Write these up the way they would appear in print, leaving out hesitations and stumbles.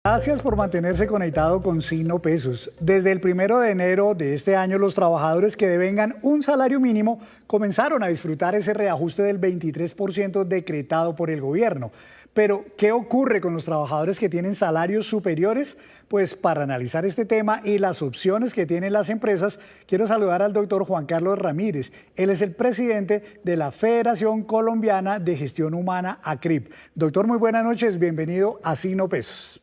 Gracias por mantenerse conectado con Sino Pesos. Desde el 1 de enero de este año, los trabajadores que devengan un salario mínimo comenzaron a disfrutar ese reajuste del 23% decretado por el gobierno. Pero, ¿qué ocurre con los trabajadores que tienen salarios superiores? Pues para analizar este tema y las opciones que tienen las empresas, quiero saludar al doctor Juan Carlos Ramírez. Él es el presidente de la Federación Colombiana de Gestión Humana, ACRIP. Doctor, muy buenas noches, bienvenido a Sino Pesos.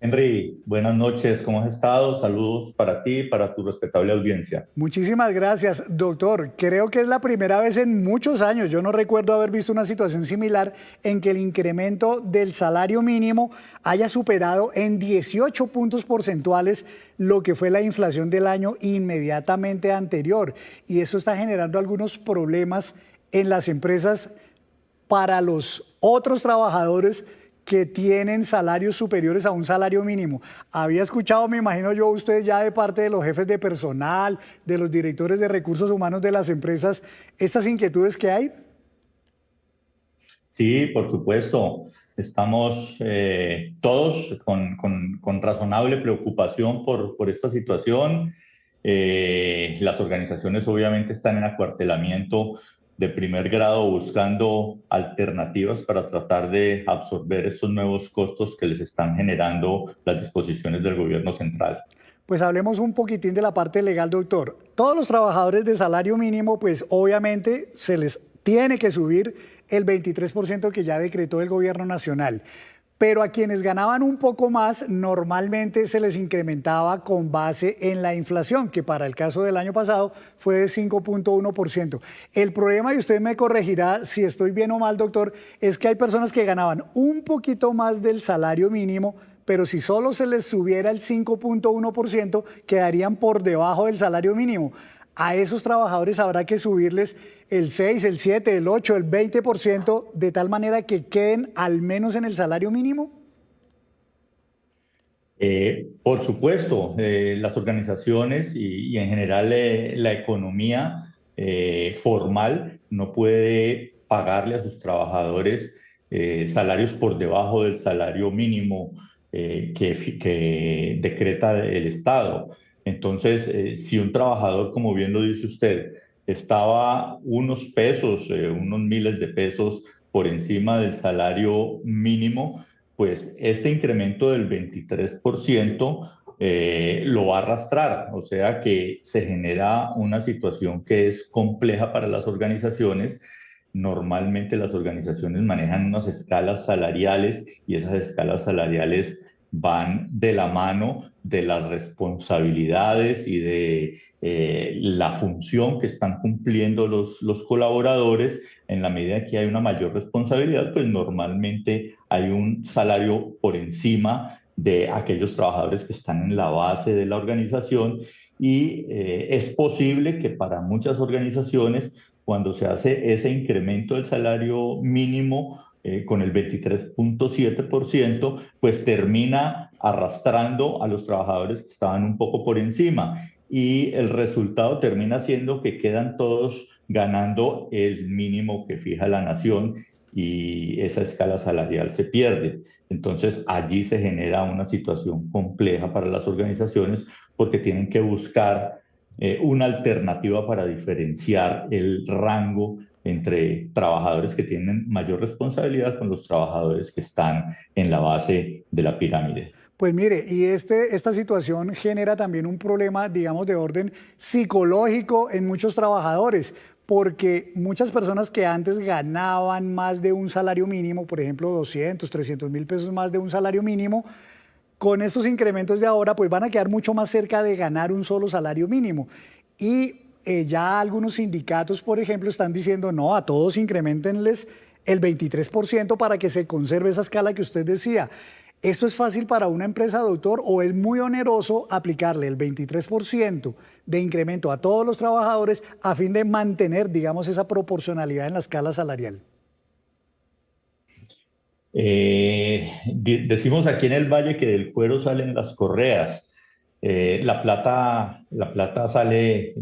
Henry, buenas noches, ¿cómo has estado? Saludos para ti y para tu respetable audiencia. Muchísimas gracias, doctor. Creo que es la primera vez en muchos años, yo no recuerdo haber visto una situación similar en que el incremento del salario mínimo haya superado en 18 puntos porcentuales lo que fue la inflación del año inmediatamente anterior. Y eso está generando algunos problemas en las empresas para los otros trabajadores que tienen salarios superiores a un salario mínimo. Había escuchado, me imagino yo, usted ya de parte de los jefes de personal, de los directores de recursos humanos de las empresas, estas inquietudes que hay. Sí, por supuesto. Estamos todos con razonable preocupación por esta situación. Las organizaciones obviamente están en acuartelamiento de primer grado buscando alternativas para tratar de absorber estos nuevos costos que les están generando las disposiciones del gobierno central. Pues hablemos un poquitín de la parte legal, doctor. Todos los trabajadores de salario mínimo, pues obviamente se les tiene que subir el 23% que ya decretó el gobierno nacional. Pero a quienes ganaban un poco más, normalmente se les incrementaba con base en la inflación, que para el caso del año pasado fue de 5,1%. El problema, y usted me corregirá si estoy bien o mal, doctor, es que hay personas que ganaban un poquito más del salario mínimo, pero si solo se les subiera el 5,1%, quedarían por debajo del salario mínimo. A esos trabajadores habrá que subirles el 6, el 7, el 8, el 20%, de tal manera que queden al menos en el salario mínimo. Por supuesto, las organizaciones y en general la economía formal no puede pagarle a sus trabajadores salarios por debajo del salario mínimo que decreta el Estado. Entonces, si un trabajador, como bien lo dice usted, estaba unos pesos, unos miles de pesos por encima del salario mínimo, pues este incremento del 23% lo va a arrastrar, o sea que se genera una situación que es compleja para las organizaciones. Normalmente las organizaciones manejan unas escalas salariales y esas escalas salariales van de la mano de las responsabilidades y de la función que están cumpliendo los colaboradores. En la medida que hay una mayor responsabilidad, pues normalmente hay un salario por encima de aquellos trabajadores que están en la base de la organización y es posible que para muchas organizaciones, cuando se hace ese incremento del salario mínimo, con el 23,7%, pues termina arrastrando a los trabajadores que estaban un poco por encima y el resultado termina siendo que quedan todos ganando el mínimo que fija la nación y esa escala salarial se pierde. Entonces allí se genera una situación compleja para las organizaciones porque tienen que buscar una alternativa para diferenciar el rango entre trabajadores que tienen mayor responsabilidad con los trabajadores que están en la base de la pirámide. Pues mire, y esta situación genera también un problema, digamos, de orden psicológico en muchos trabajadores, porque muchas personas que antes ganaban más de un salario mínimo, por ejemplo, 200, 300.000 pesos más de un salario mínimo, con estos incrementos de ahora, pues van a quedar mucho más cerca de ganar un solo salario mínimo. Y ya algunos sindicatos, por ejemplo, están diciendo, no, a todos incrementenles el 23% para que se conserve esa escala que usted decía. ¿Esto es fácil para una empresa, doctor, o es muy oneroso aplicarle el 23% de incremento a todos los trabajadores a fin de mantener, digamos, esa proporcionalidad en la escala salarial? Decimos aquí en el Valle que del cuero salen las correas. La plata sale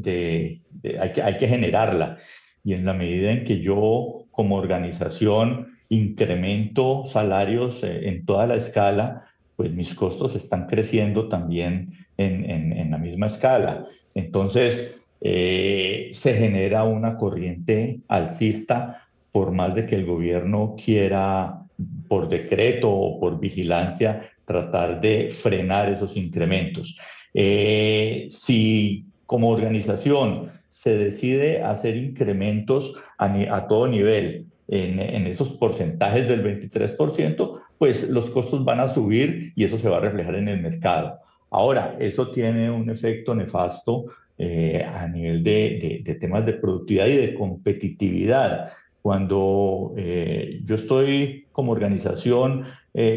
hay que generarla. Y en la medida en que yo como organización incremento salarios en toda la escala, pues mis costos están creciendo también en la misma escala. Entonces, se genera una corriente alcista por más de que el gobierno quiera, por decreto o por vigilancia, tratar de frenar esos incrementos. Si como organización se decide hacer incrementos a todo nivel en esos porcentajes del 23%, pues los costos van a subir y eso se va a reflejar en el mercado. Ahora, eso tiene un efecto nefasto a nivel de temas de productividad y de competitividad. Cuando yo estoy como organización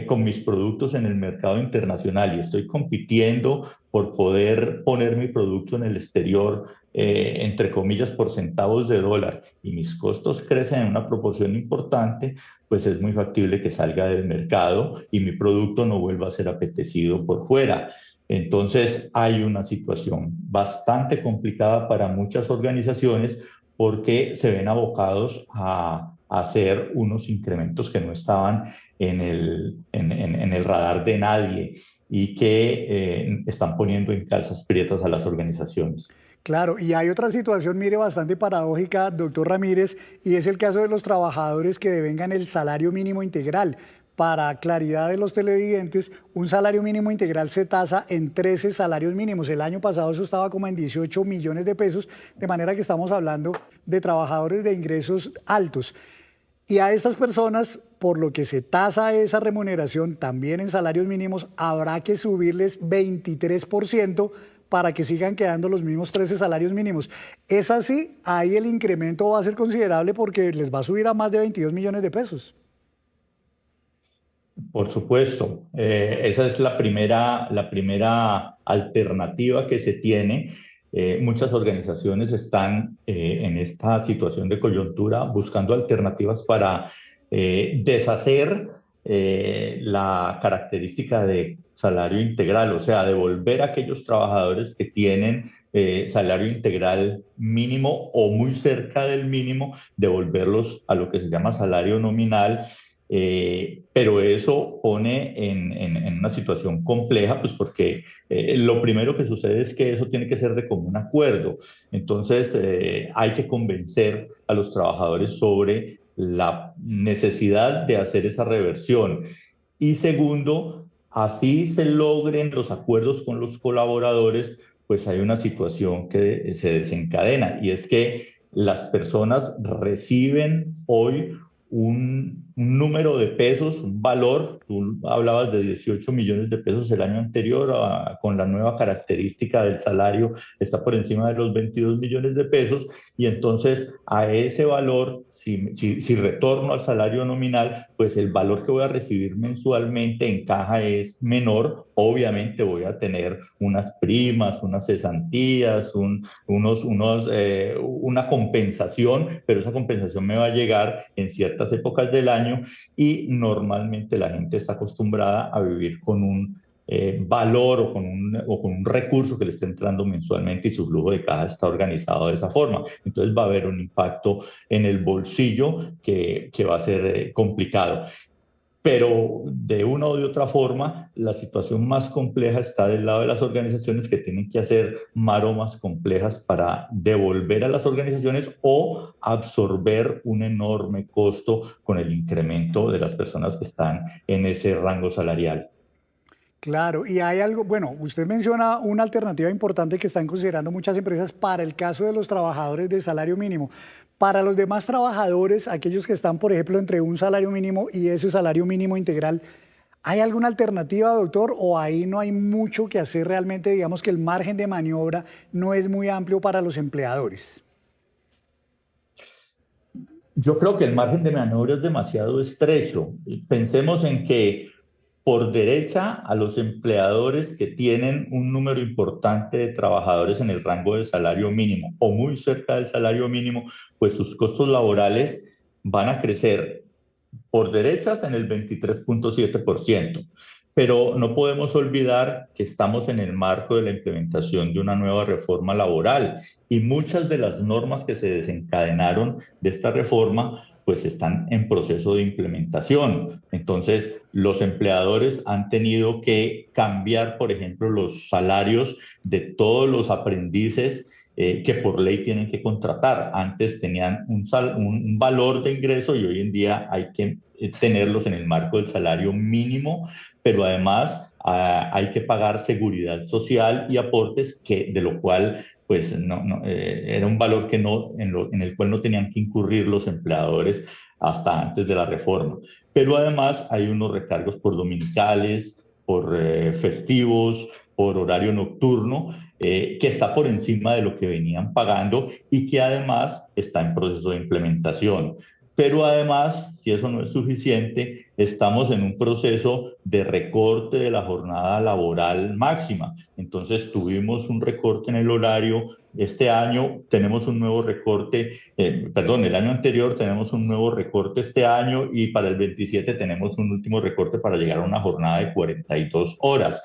con mis productos en el mercado internacional y estoy compitiendo por poder poner mi producto en el exterior, entre comillas, por centavos de dólar, y mis costos crecen en una proporción importante, pues es muy factible que salga del mercado y mi producto no vuelva a ser apetecido por fuera. Entonces hay una situación bastante complicada para muchas organizaciones porque se ven abocados a hacer unos incrementos que no estaban en el radar de nadie y que están poniendo en calzas prietas a las organizaciones. Claro, y hay otra situación, mire, bastante paradójica, doctor Ramírez, y es el caso de los trabajadores que devengan el salario mínimo integral. Para claridad de los televidentes, un salario mínimo integral se tasa en 13 salarios mínimos. El año pasado eso estaba como en 18 millones de pesos, de manera que estamos hablando de trabajadores de ingresos altos. Y a estas personas, por lo que se tasa esa remuneración también en salarios mínimos, habrá que subirles 23% para que sigan quedando los mismos 13 salarios mínimos. Es así, ahí el incremento va a ser considerable porque les va a subir a más de 22 millones de pesos. Por supuesto, esa es la primera alternativa que se tiene. Muchas organizaciones están en esta situación de coyuntura buscando alternativas para deshacer la característica de salario integral, o sea, devolver a aquellos trabajadores que tienen salario integral mínimo o muy cerca del mínimo, devolverlos a lo que se llama salario nominal, pero eso pone en una situación compleja, pues porque lo primero que sucede es que eso tiene que ser de común acuerdo. Entonces, hay que convencer a los trabajadores sobre la necesidad de hacer esa reversión. Y segundo, así se logren los acuerdos con los colaboradores, pues hay una situación que se desencadena y es que las personas reciben hoy un número de pesos, un valor. Tú hablabas de 18 millones de pesos el año anterior, con la nueva característica del salario está por encima de los 22 millones de pesos, y entonces a ese valor, si retorno al salario nominal, pues el valor que voy a recibir mensualmente en caja es menor. Obviamente voy a tener unas primas, unas cesantías, una compensación, pero esa compensación me va a llegar en ciertas épocas del año, y normalmente la gente está acostumbrada a vivir con un valor o con un recurso que le está entrando mensualmente y su flujo de caja está organizado de esa forma. Entonces va a haber un impacto en el bolsillo que va a ser complicado. Pero de una o de otra forma, la situación más compleja está del lado de las organizaciones, que tienen que hacer maromas complejas para devolver a las organizaciones o absorber un enorme costo con el incremento de las personas que están en ese rango salarial. Claro, y hay algo, bueno, usted menciona una alternativa importante que están considerando muchas empresas para el caso de los trabajadores de salario mínimo. Para los demás trabajadores, aquellos que están, por ejemplo, entre un salario mínimo y ese salario mínimo integral, ¿hay alguna alternativa, doctor? ¿O ahí no hay mucho que hacer realmente? Digamos que el margen de maniobra no es muy amplio para los empleadores. Yo creo que el margen de maniobra es demasiado estrecho. Pensemos en que por derecha a los empleadores que tienen un número importante de trabajadores en el rango de salario mínimo o muy cerca del salario mínimo, pues sus costos laborales van a crecer por derechas en el 23,7%. Pero no podemos olvidar que estamos en el marco de la implementación de una nueva reforma laboral, y muchas de las normas que se desencadenaron de esta reforma pues están en proceso de implementación. Entonces, los empleadores han tenido que cambiar, por ejemplo, los salarios de todos los aprendices que por ley tienen que contratar. Antes tenían un valor de ingreso y hoy en día hay que tenerlos en el marco del salario mínimo, pero además hay que pagar seguridad social y aportes, de lo cual pues era un valor que en el cual no tenían que incurrir los empleadores hasta antes de la reforma. Pero además hay unos recargos por dominicales, por festivos, por horario nocturno, que está por encima de lo que venían pagando y que además está en proceso de implementación. Pero además, si eso no es suficiente, estamos en un proceso de recorte de la jornada laboral máxima. Entonces tuvimos un recorte en el horario. Este año tenemos un nuevo recorte, el año anterior tenemos un nuevo recorte este año y para el 27 tenemos un último recorte para llegar a una jornada de 42 horas.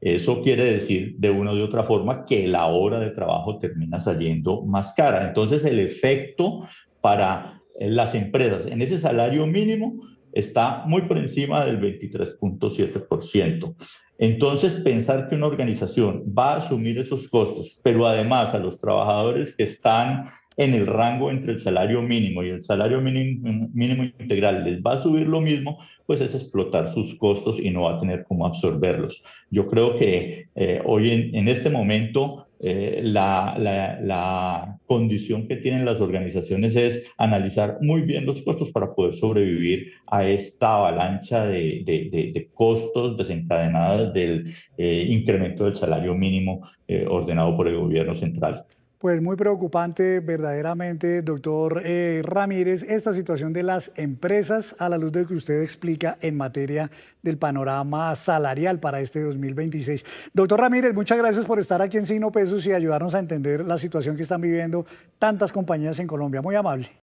Eso quiere decir, de una u otra forma, que la hora de trabajo termina saliendo más cara. Entonces, el efecto para las empresas en ese salario mínimo está muy por encima del 23.7%. Entonces, pensar que una organización va a asumir esos costos, pero además a los trabajadores que están en el rango entre el salario mínimo y el salario mínimo integral les va a subir lo mismo, pues es explotar sus costos y no va a tener cómo absorberlos. Yo creo que hoy en este momento la condición que tienen las organizaciones es analizar muy bien los costos para poder sobrevivir a esta avalancha de costos desencadenadas del incremento del salario mínimo ordenado por el gobierno central. Pues muy preocupante verdaderamente, doctor Ramírez, esta situación de las empresas a la luz de lo que usted explica en materia del panorama salarial para este 2026. Doctor Ramírez, muchas gracias por estar aquí en Signo Pesos y ayudarnos a entender la situación que están viviendo tantas compañías en Colombia. Muy amable.